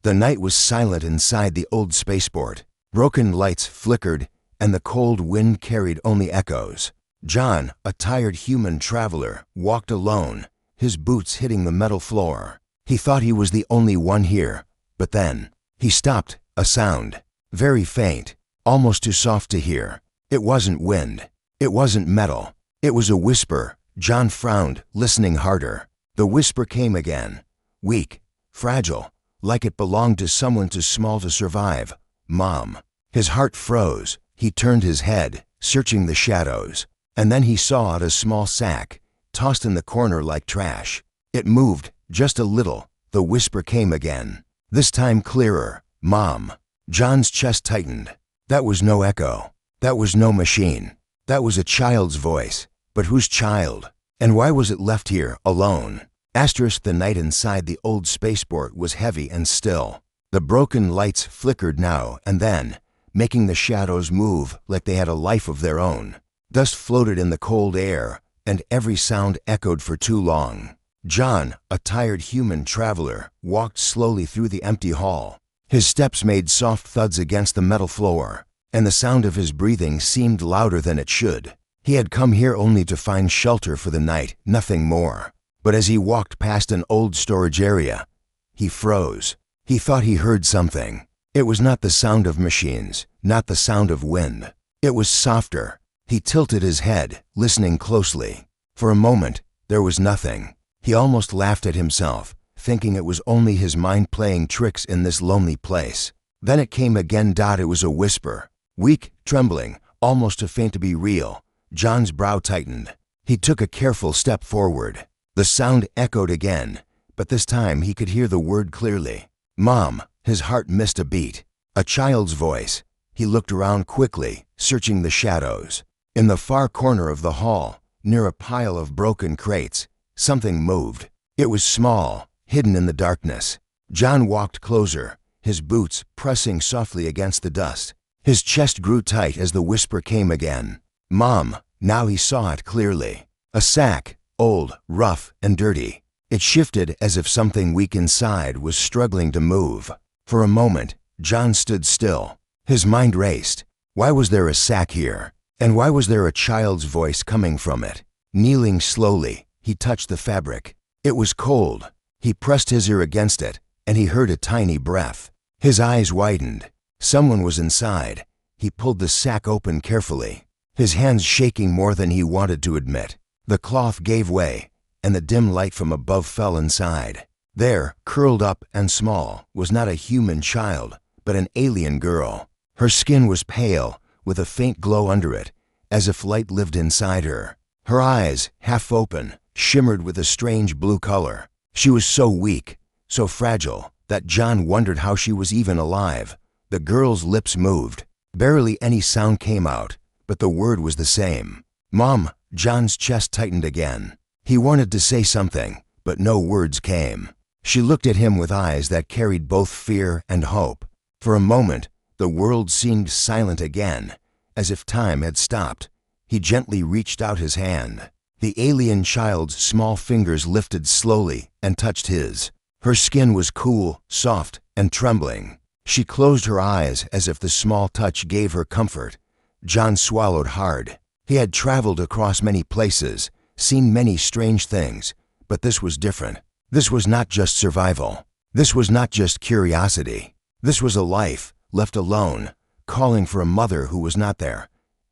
The night was silent inside the old spaceport. Broken lights flickered, and the cold wind carried only echoes. John, a tired human traveler, walked alone, his boots hitting the metal floor. He thought he was the only one here, but then he stopped. A sound, very faint, almost too soft to hear. It wasn't wind. It wasn't metal. It was a whisper. John frowned, listening harder. The whisper came again, weak, fragile, like it belonged to someone too small to survive. Mom. His heart froze. He turned his head, searching the shadows, and then he saw a small sack, tossed in the corner like trash. It moved, just a little. The whisper came again, this time clearer. Mom. John's chest tightened. That was no echo. That was no machine. That was a child's voice. But whose child? And why was it left here, alone? The night inside the old spaceport was heavy and still. The broken lights flickered now and then, making the shadows move like they had a life of their own. Dust floated in the cold air, and every sound echoed for too long. John, a tired human traveler, walked slowly through the empty hall. His steps made soft thuds against the metal floor, and the sound of his breathing seemed louder than it should. He had come here only to find shelter for the night, nothing more. But as he walked past an old storage area, he froze. He thought he heard something. It was not the sound of machines, not the sound of wind. It was softer. He tilted his head, listening closely. For a moment, there was nothing. He almost laughed at himself, thinking it was only his mind playing tricks in this lonely place. Then it came again. It was a whisper, weak, trembling, almost too faint to be real. John's brow tightened. He took a careful step forward. The sound echoed again, but this time he could hear the word clearly. Mom. His heart missed a beat. A child's voice. He looked around quickly, searching the shadows. In the far corner of the hall, near a pile of broken crates, something moved. It was small, hidden in the darkness. John walked closer, his boots pressing softly against the dust. His chest grew tight as the whisper came again. Mom. Now he saw it clearly. A sack, old, rough, and dirty. It shifted as if something weak inside was struggling to move. For a moment, John stood still. His mind raced. Why was there a sack here? And why was there a child's voice coming from it? Kneeling slowly, he touched the fabric. It was cold. He pressed his ear against it, and he heard a tiny breath. His eyes widened. Someone was inside. He pulled the sack open carefully, his hands shaking more than he wanted to admit. The cloth gave way, and the dim light from above fell inside. There, curled up and small, was not a human child, but an alien girl. Her skin was pale, with a faint glow under it, as if light lived inside her. Her eyes, half open, shimmered with a strange blue color. She was so weak, so fragile, that John wondered how she was even alive. The girl's lips moved. Barely any sound came out, but the word was the same. Mom. John's chest tightened again. He wanted to say something, but no words came. She looked at him with eyes that carried both fear and hope. For a moment, the world seemed silent again, as if time had stopped. He gently reached out his hand. The alien child's small fingers lifted slowly and touched his. Her skin was cool, soft, and trembling. She closed her eyes as if the small touch gave her comfort. John swallowed hard. He had traveled across many places, seen many strange things, but this was different. This was not just survival. This was not just curiosity. This was a life, left alone, calling for a mother who was not there.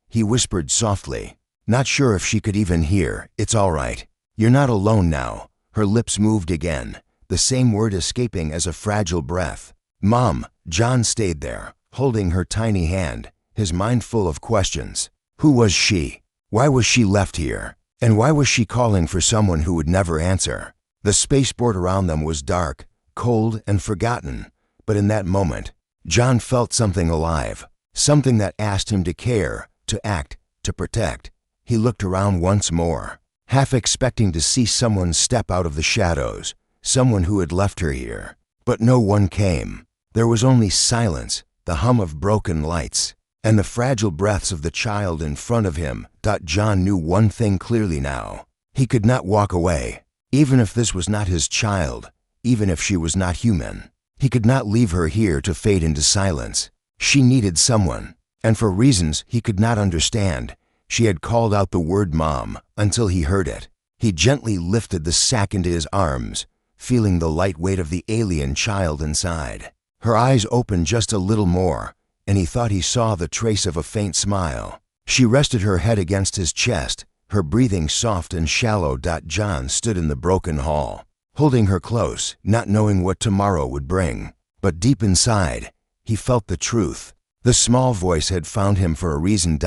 He whispered softly, not sure if she could even hear, "It's all right. You're not alone now." Her lips moved again, the same word escaping as a fragile breath. Mom. John stayed there, holding her tiny hand, his mind full of questions. Who was she? Why was she left here? And why was she calling for someone who would never answer? The spaceport around them was dark, cold, and forgotten. But in that moment, John felt something alive, something that asked him to care, to act, to protect. He looked around once more, half expecting to see someone step out of the shadows, someone who had left her here. But no one came. There was only silence, the hum of broken lights, and the fragile breaths of the child in front of him. John knew one thing clearly now. He could not walk away, even if this was not his child, even if she was not human. He could not leave her here to fade into silence. She needed someone, and for reasons he could not understand, she had called out the word mom until he heard it. He gently lifted the sack into his arms, feeling the light weight of the alien child inside. Her eyes opened just a little more, and he thought he saw the trace of a faint smile. She rested her head against his chest, her breathing soft and shallow. John stood in the broken hall, holding her close, not knowing what tomorrow would bring. But deep inside, he felt the truth. The small voice had found him for a reason.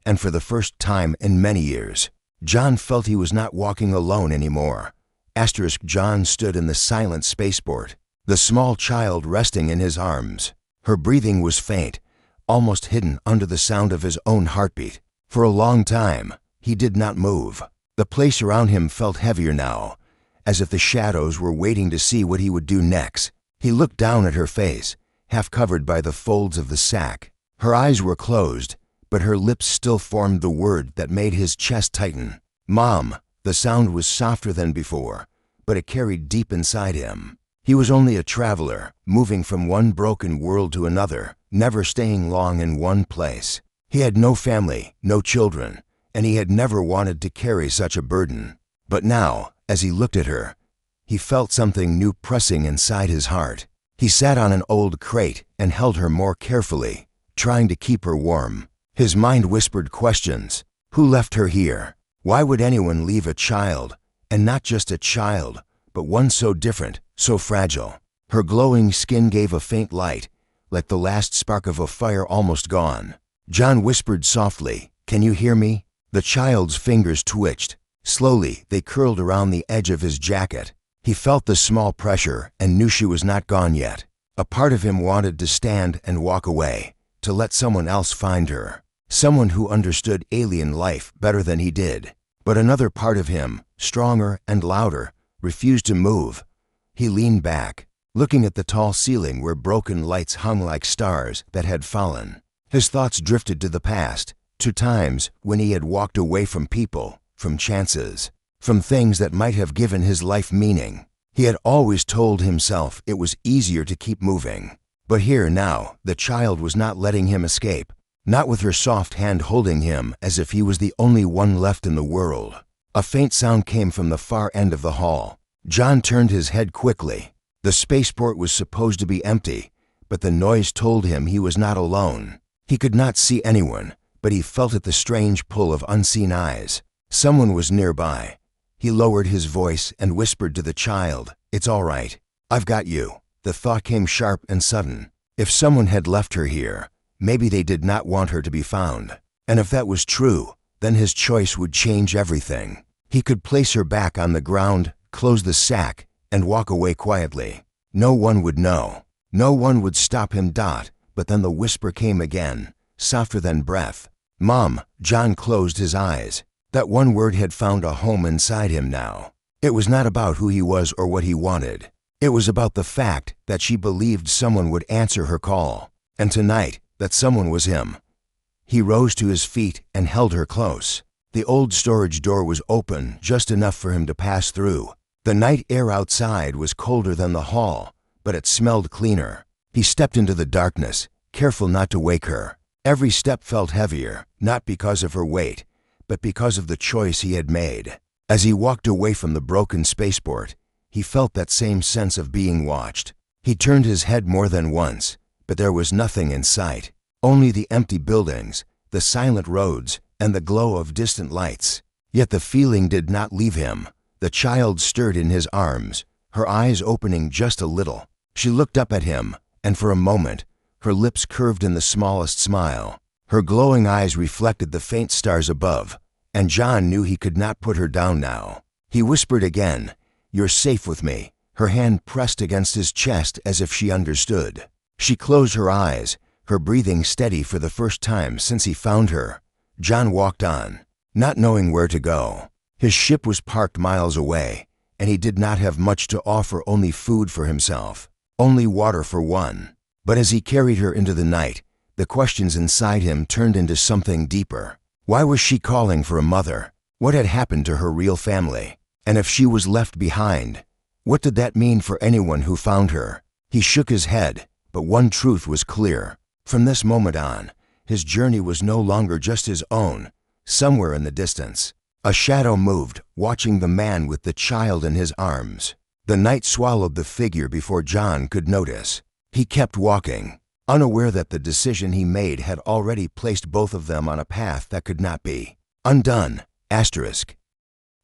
And for the first time in many years, John felt he was not walking alone anymore. John stood in the silent spaceport, the small child resting in his arms. Her breathing was faint, almost hidden under the sound of his own heartbeat. For a long time, he did not move. The place around him felt heavier now, as if the shadows were waiting to see what he would do next. He looked down at her face, half covered by the folds of the sack. Her eyes were closed, but her lips still formed the word that made his chest tighten. Mom. The sound was softer than before, but it carried deep inside him. He was only a traveler, moving from one broken world to another, never staying long in one place. He had no family, no children, and he had never wanted to carry such a burden. But now, as he looked at her, he felt something new pressing inside his heart. He sat on an old crate and held her more carefully, trying to keep her warm. His mind whispered questions. Who left her here? Why would anyone leave a child? And not just a child, but one so different, so fragile. Her glowing skin gave a faint light, like the last spark of a fire almost gone. John whispered softly, "Can you hear me?" The child's fingers twitched. Slowly, they curled around the edge of his jacket. He felt the small pressure and knew she was not gone yet. A part of him wanted to stand and walk away, to let someone else find her. Someone who understood alien life better than he did. But another part of him, stronger and louder, refused to move. He leaned back, looking at the tall ceiling where broken lights hung like stars that had fallen. His thoughts drifted to the past, to times when he had walked away from people, from chances, from things that might have given his life meaning. He had always told himself it was easier to keep moving. But here now, the child was not letting him escape. Not with her soft hand holding him as if he was the only one left in the world. A faint sound came from the far end of the hall. John turned his head quickly. The spaceport was supposed to be empty, but the noise told him he was not alone. He could not see anyone, but he felt the strange pull of unseen eyes. Someone was nearby. He lowered his voice and whispered to the child, "It's all right. I've got you." The thought came sharp and sudden. If someone had left her here, maybe they did not want her to be found. And if that was true, then his choice would change everything. He could place her back on the ground, close the sack, and walk away quietly. No one would know. No one would stop him. But then the whisper came again, softer than breath. Mom. John closed his eyes. That one word had found a home inside him now. It was not about who he was or what he wanted. It was about the fact that she believed someone would answer her call. And tonight, that someone was him. He rose to his feet and held her close. The old storage door was open just enough for him to pass through. The night air outside was colder than the hall, but it smelled cleaner. He stepped into the darkness, careful not to wake her. Every step felt heavier, not because of her weight, but because of the choice he had made. As he walked away from the broken spaceport, he felt that same sense of being watched. He turned his head more than once, but there was nothing in sight. Only the empty buildings, the silent roads, and the glow of distant lights. Yet the feeling did not leave him. The child stirred in his arms, her eyes opening just a little. She looked up at him, and for a moment, her lips curved in the smallest smile. Her glowing eyes reflected the faint stars above, and John knew he could not put her down now. He whispered again, "You're safe with me." Her hand pressed against his chest as if she understood. She closed her eyes, her breathing steady for the first time since he found her. John walked on, not knowing where to go. His ship was parked miles away, and he did not have much to offer, only food for himself, only water for one. But as he carried her into the night, the questions inside him turned into something deeper. Why was she calling for a mother? What had happened to her real family? And if she was left behind, what did that mean for anyone who found her? He shook his head, but one truth was clear. From this moment on, his journey was no longer just his own. Somewhere in the distance, a shadow moved, watching the man with the child in his arms. The night swallowed the figure before John could notice. He kept walking, unaware that the decision he made had already placed both of them on a path that could not be undone. Asterisk.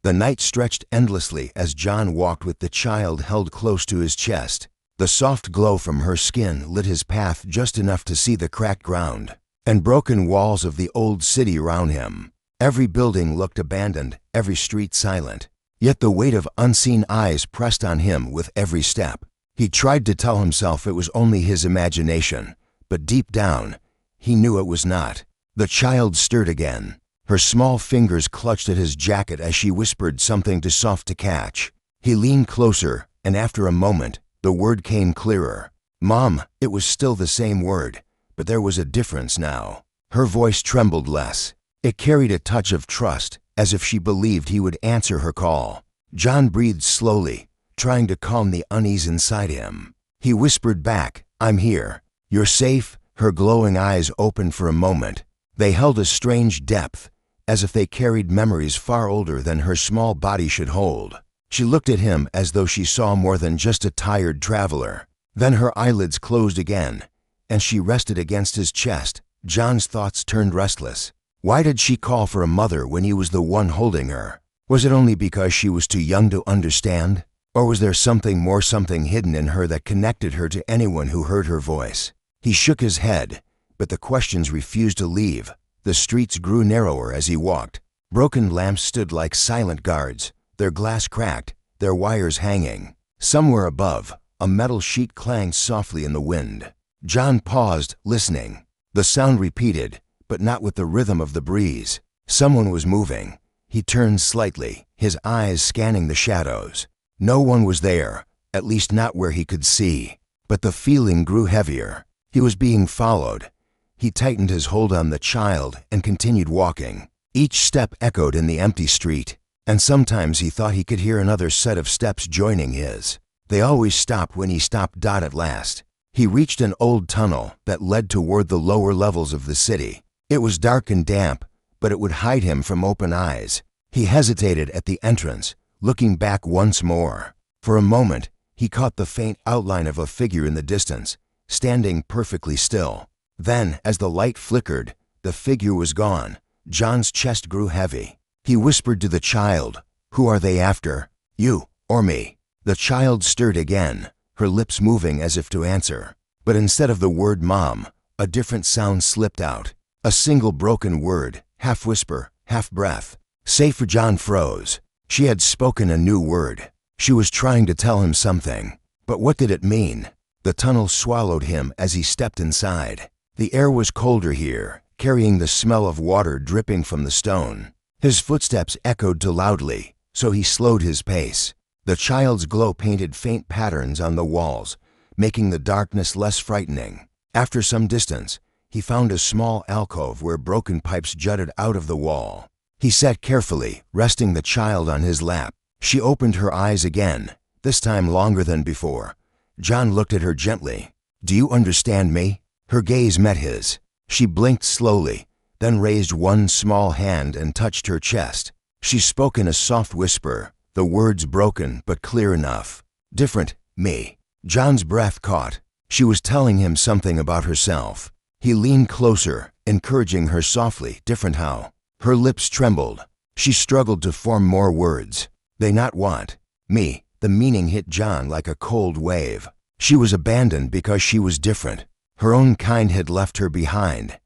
The night stretched endlessly as John walked with the child held close to his chest. The soft glow from her skin lit his path just enough to see the cracked ground and broken walls of the old city around him. Every building looked abandoned, every street silent. Yet the weight of unseen eyes pressed on him with every step. He tried to tell himself it was only his imagination, but deep down, he knew it was not. The child stirred again. Her small fingers clutched at his jacket as she whispered something too soft to catch. He leaned closer, and after a moment, the word came clearer. Mom. It was still the same word, but there was a difference now. Her voice trembled less. It carried a touch of trust, as if she believed he would answer her call. John breathed slowly, trying to calm the unease inside him. He whispered back, "I'm here. You're safe." Her glowing eyes opened for a moment. They held a strange depth, as if they carried memories far older than her small body should hold. She looked at him as though she saw more than just a tired traveler. Then her eyelids closed again, and she rested against his chest. John's thoughts turned restless. Why did she call for a mother when he was the one holding her? Was it only because she was too young to understand? Or was there something more, something hidden in her that connected her to anyone who heard her voice? He shook his head, but the questions refused to leave. The streets grew narrower as he walked. Broken lamps stood like silent guards, their glass cracked, their wires hanging. Somewhere above, a metal sheet clanged softly in the wind. John paused, listening. The sound repeated, but not with the rhythm of the breeze. Someone was moving. He turned slightly, his eyes scanning the shadows. No one was there, at least not where he could see. But the feeling grew heavier. He was being followed. He tightened his hold on the child and continued walking. Each step echoed in the empty street, and sometimes he thought he could hear another set of steps joining his. They always stopped when he stopped. At last, he reached an old tunnel that led toward the lower levels of the city. It was dark and damp, but it would hide him from open eyes. He hesitated at the entrance, looking back once more. For a moment, he caught the faint outline of a figure in the distance, standing perfectly still. Then, as the light flickered, the figure was gone. John's chest grew heavy. He whispered to the child, "Who are they after? You or me?" The child stirred again, her lips moving as if to answer. But instead of the word mom, a different sound slipped out. A single broken word, half whisper, half breath. Safe. John froze. She had spoken a new word. She was trying to tell him something. But what did it mean? The tunnel swallowed him as he stepped inside. The air was colder here, carrying the smell of water dripping from the stone. His footsteps echoed too loudly, so he slowed his pace. The child's glow painted faint patterns on the walls, making the darkness less frightening. After some distance, he found a small alcove where broken pipes jutted out of the wall. He sat carefully, resting the child on his lap. She opened her eyes again, this time longer than before. John looked at her gently. "Do you understand me?" Her gaze met his. She blinked slowly, then raised one small hand and touched her chest. She spoke in a soft whisper, the words broken but clear enough. "Different, me." John's breath caught. She was telling him something about herself. He leaned closer, encouraging her softly. "Different how?" Her lips trembled. She struggled to form more words. "They not want me." The meaning hit John like a cold wave. She was abandoned because she was different. Her own kind had left her behind.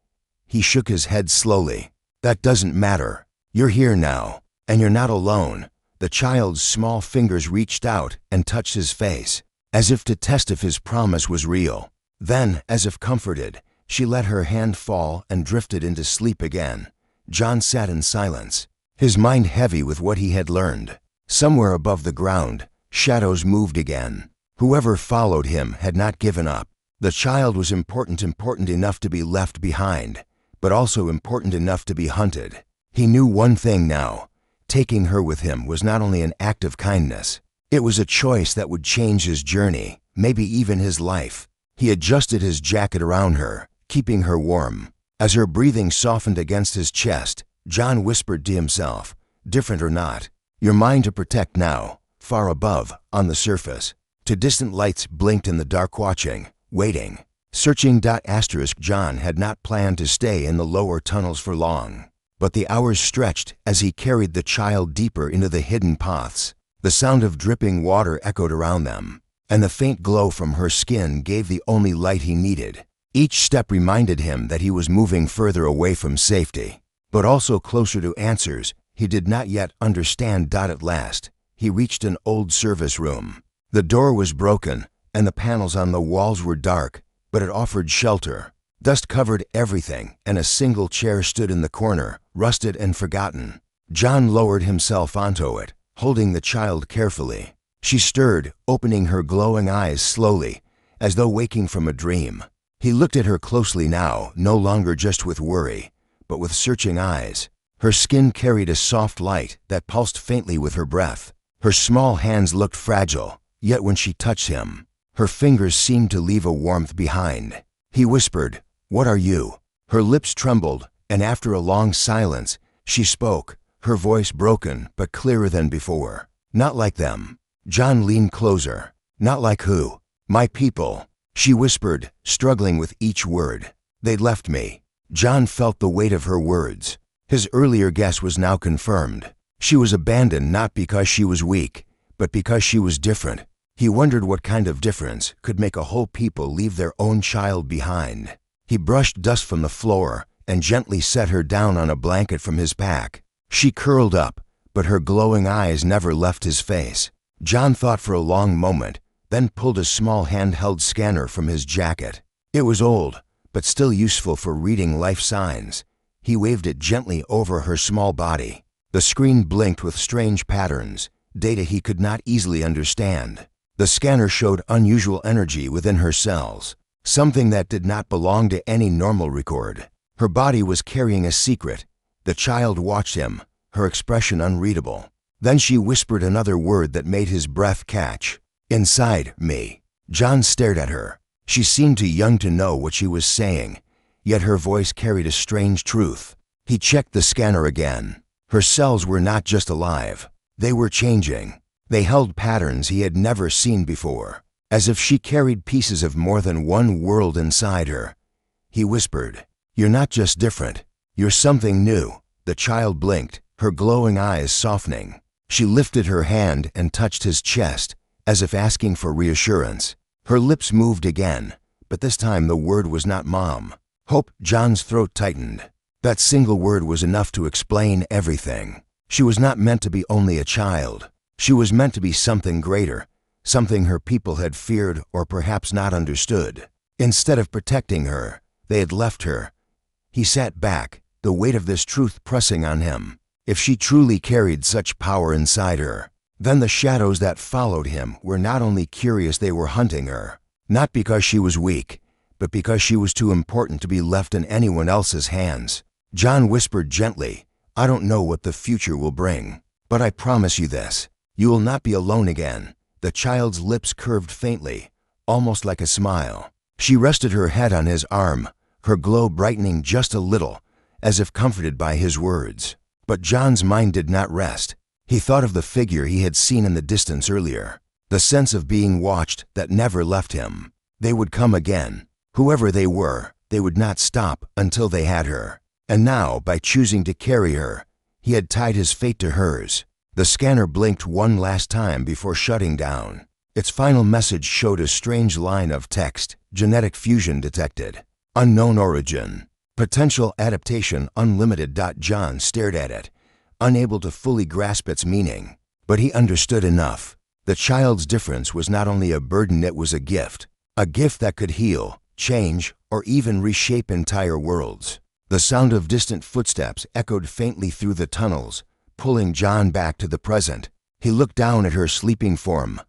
He shook his head slowly. "That doesn't matter. You're here now, and you're not alone." The child's small fingers reached out and touched his face, as if to test if his promise was real. Then, as if comforted, she let her hand fall and drifted into sleep again. John sat in silence, his mind heavy with what he had learned. Somewhere above the ground, shadows moved again. Whoever followed him had not given up. The child was important enough to be left behind, but also important enough to be hunted. He knew one thing now. Taking her with him was not only an act of kindness, it was a choice that would change his journey. maybe even his life. He adjusted his jacket around her, keeping her warm. As her breathing softened against his chest, John whispered to himself, "Different or not, you're mine to protect now." Far above, on the surface, two distant lights blinked in the dark, watching, waiting, searching. John had not planned to stay in the lower tunnels for long. But the hours stretched as he carried the child deeper into the hidden paths. The sound of dripping water echoed around them, and the faint glow from her skin gave the only light he needed. Each step reminded him that he was moving further away from safety, but also closer to answers he did not yet understand. At last, he reached an old service room. The door was broken, and the panels on the walls were dark, but it offered shelter. Dust covered everything, and a single chair stood in the corner, rusted and forgotten. John lowered himself onto it, holding the child carefully. She stirred, opening her glowing eyes slowly, as though waking from a dream. He looked at her closely now, no longer just with worry, but with searching eyes. Her skin carried a soft light that pulsed faintly with her breath. Her small hands looked fragile, yet when she touched him, her fingers seemed to leave a warmth behind. He whispered, "What are you?" Her lips trembled, and after a long silence, she spoke, her voice broken but clearer than before. "Not like them." John leaned closer. "Not like who?" "My people," she whispered, struggling with each word. "They'd left me." John felt the weight of her words. His earlier guess was now confirmed. She was abandoned not because she was weak, but because she was different. He wondered what kind of difference could make a whole people leave their own child behind. He brushed dust from the floor and gently set her down on a blanket from his pack. She curled up, but her glowing eyes never left his face. John thought for a long moment, then pulled a small handheld scanner from his jacket. It was old, but still useful for reading life signs. He waved it gently over her small body. The screen blinked with strange patterns, data he could not easily understand. The scanner showed unusual energy within her cells, something that did not belong to any normal record. Her body was carrying a secret. The child watched him, her expression unreadable. Then she whispered another word that made his breath catch. "Inside me." John stared at her. She seemed too young to know what she was saying, yet her voice carried a strange truth. He checked the scanner again. Her cells were not just alive. They were changing. They held patterns he had never seen before, as if she carried pieces of more than one world inside her. He whispered, "You're not just different. You're something new." The child blinked, her glowing eyes softening. She lifted her hand and touched his chest, as if asking for reassurance. Her lips moved again, but this time the word was not mom. Hope. John's throat tightened. That single word was enough to explain everything. She was not meant to be only a child. She was meant to be something greater, something her people had feared or perhaps not understood. Instead of protecting her, they had left her. He sat back, the weight of this truth pressing on him. If she truly carried such power inside her, then the shadows that followed him were not only curious, they were hunting her. Not because she was weak, but because she was too important to be left in anyone else's hands. John whispered gently, "I don't know what the future will bring, but I promise you this. You will not be alone again." The child's lips curved faintly, almost like a smile. She rested her head on his arm, her glow brightening just a little, as if comforted by his words. But John's mind did not rest. He thought of the figure he had seen in the distance earlier, the sense of being watched that never left him. They would come again. Whoever they were, they would not stop until they had her. And now, by choosing to carry her, he had tied his fate to hers. The scanner blinked one last time before shutting down. Its final message showed a strange line of text: genetic fusion detected. Unknown origin. Potential adaptation unlimited. John stared at it, unable to fully grasp its meaning. But he understood enough. The child's difference was not only a burden, it was a gift that could heal, change, or even reshape entire worlds. The sound of distant footsteps echoed faintly through the tunnels, pulling John back to the present. He looked down at her sleeping form,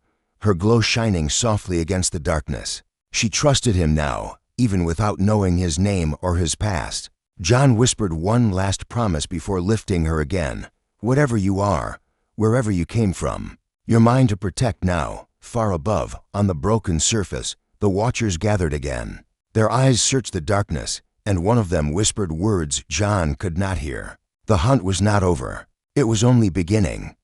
her glow shining softly against the darkness. She trusted him now, even without knowing his name or his past. John whispered one last promise before lifting her again. "Whatever you are, wherever you came from, you're mine to protect now, far above, on the broken surface, the watchers gathered again. Their eyes searched the darkness, and one of them whispered words John could not hear. The hunt was not over. It was only beginning.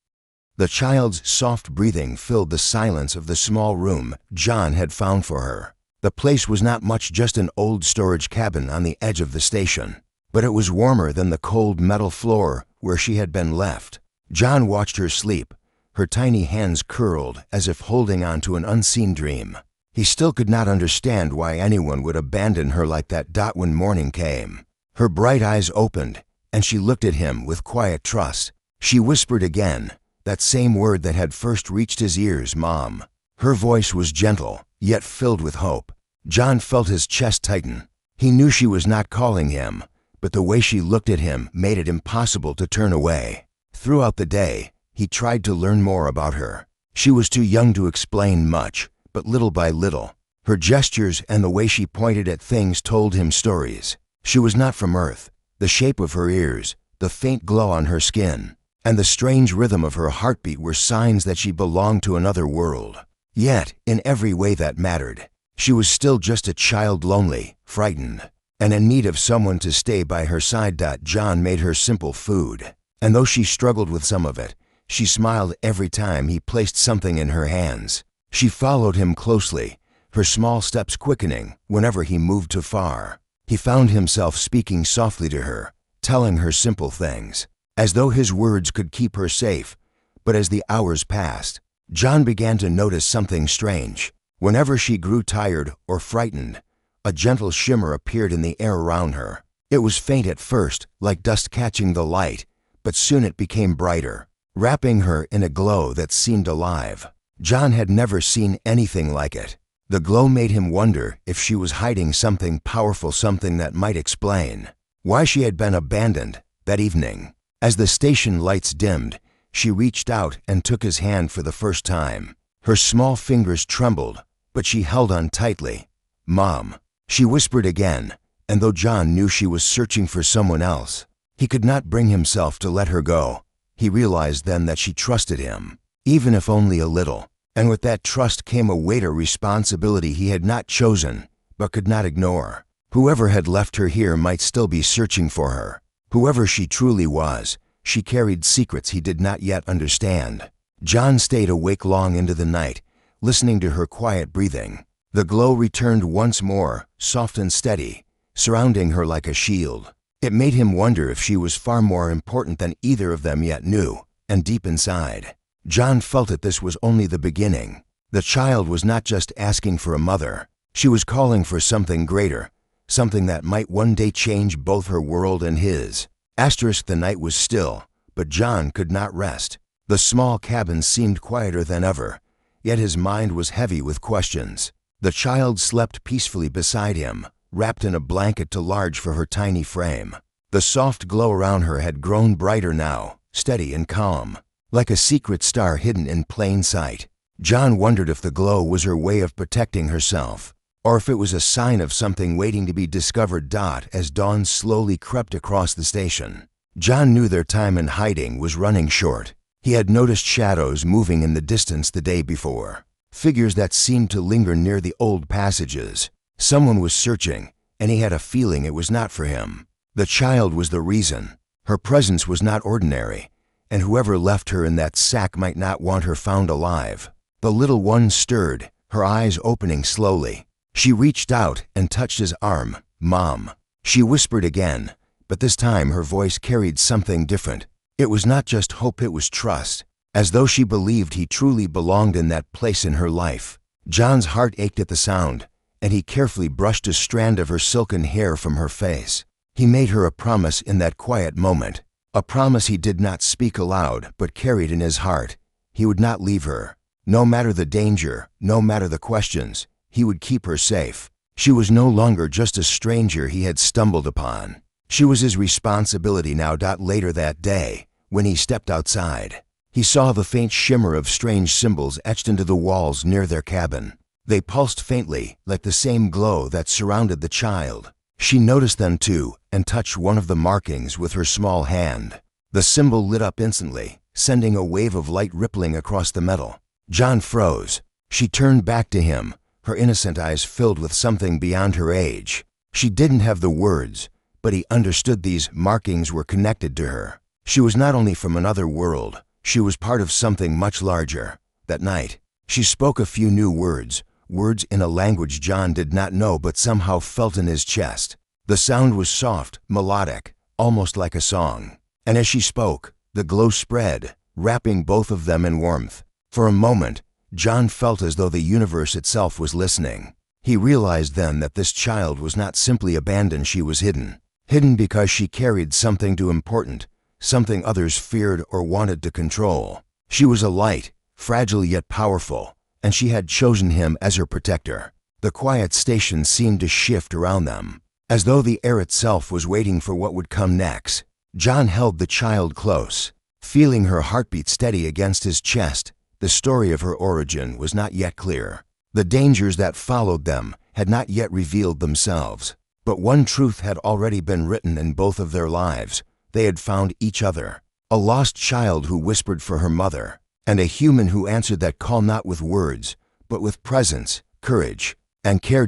The child's soft breathing filled the silence of the small room John had found for her. The place was not much, just an old storage cabin on the edge of the station, but it was warmer than the cold metal floor where she had been left. John watched her sleep, her tiny hands curled as if holding on to an unseen dream. He still could not understand why anyone would abandon her like that when morning came. Her bright eyes opened, and she looked at him with quiet trust. She whispered again, that same word that had first reached his ears, Mom. Her voice was gentle, yet filled with hope. John felt his chest tighten. He knew she was not calling him, but the way she looked at him made it impossible to turn away. Throughout the day, he tried to learn more about her. She was too young to explain much, but little by little, her gestures and the way she pointed at things told him stories. She was not from Earth. The shape of her ears, the faint glow on her skin, and the strange rhythm of her heartbeat were signs that she belonged to another world. Yet, in every way that mattered, she was still just a child, lonely, frightened, and in need of someone to stay by her side. John made her simple food, and though she struggled with some of it, she smiled every time he placed something in her hands. She followed him closely, her small steps quickening whenever he moved too far. He found himself speaking softly to her, telling her simple things, as though his words could keep her safe. But as the hours passed, John began to notice something strange. Whenever she grew tired or frightened, a gentle shimmer appeared in the air around her. It was faint at first, like dust catching the light, but soon it became brighter, wrapping her in a glow that seemed alive. John had never seen anything like it. The glow made him wonder if she was hiding something powerful, something that might explain why she had been abandoned that evening. As the station lights dimmed, she reached out and took his hand for the first time. Her small fingers trembled, but she held on tightly. Mom, she whispered again, and though John knew she was searching for someone else, he could not bring himself to let her go. He realized then that she trusted him, even if only a little, and with that trust came a weight or responsibility he had not chosen, but could not ignore. Whoever had left her here might still be searching for her. Whoever she truly was, she carried secrets he did not yet understand. John stayed awake long into the night, listening to her quiet breathing. The glow returned once more, soft and steady, surrounding her like a shield. It made him wonder if she was far more important than either of them yet knew, and deep inside, John felt that this was only the beginning. The child was not just asking for a mother. She was calling for something greater, something that might one day change both her world and his. The night was still, but John could not rest. The small cabin seemed quieter than ever, yet his mind was heavy with questions. The child slept peacefully beside him, wrapped in a blanket too large for her tiny frame. The soft glow around her had grown brighter now, steady and calm, like a secret star hidden in plain sight. John wondered if the glow was her way of protecting herself, or if it was a sign of something waiting to be discovered. As dawn slowly crept across the station, John knew their time in hiding was running short. He had noticed shadows moving in the distance the day before, figures that seemed to linger near the old passages. Someone was searching, and he had a feeling it was not for him. The child was the reason. Her presence was not ordinary, and whoever left her in that sack might not want her found alive. The little one stirred, her eyes opening slowly. She reached out and touched his arm. Mom, she whispered again, but this time her voice carried something different. It was not just hope, it was trust, as though she believed he truly belonged in that place in her life. John's heart ached at the sound, and he carefully brushed a strand of her silken hair from her face. He made her a promise in that quiet moment, a promise he did not speak aloud but carried in his heart. He would not leave her. No matter the danger, no matter the questions, he would keep her safe. She was no longer just a stranger he had stumbled upon. She was his responsibility now. Later that day, when he stepped outside, he saw the faint shimmer of strange symbols etched into the walls near their cabin. They pulsed faintly, like the same glow that surrounded the child. She noticed them too, and touched one of the markings with her small hand. The symbol lit up instantly, sending a wave of light rippling across the metal. John froze. She turned back to him, her innocent eyes filled with something beyond her age. She didn't have the words, but he understood these markings were connected to her. She was not only from another world, she was part of something much larger. That night, she spoke a few new words, words in a language John did not know but somehow felt in his chest. The sound was soft, melodic, almost like a song. And as she spoke, the glow spread, wrapping both of them in warmth. For a moment, John felt as though the universe itself was listening. He realized then that this child was not simply abandoned, she was hidden. Hidden because she carried something too important, something others feared or wanted to control. She was a light, fragile yet powerful, and she had chosen him as her protector. The quiet station seemed to shift around them, as though the air itself was waiting for what would come next. John held the child close, feeling her heartbeat steady against his chest. The story of her origin was not yet clear. The dangers that followed them had not yet revealed themselves. But one truth had already been written in both of their lives. They had found each other. A lost child who whispered for her mother, and a human who answered that call not with words, but with presence, courage, and care.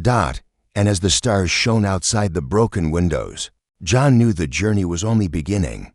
And as the stars shone outside the broken windows, John knew the journey was only beginning.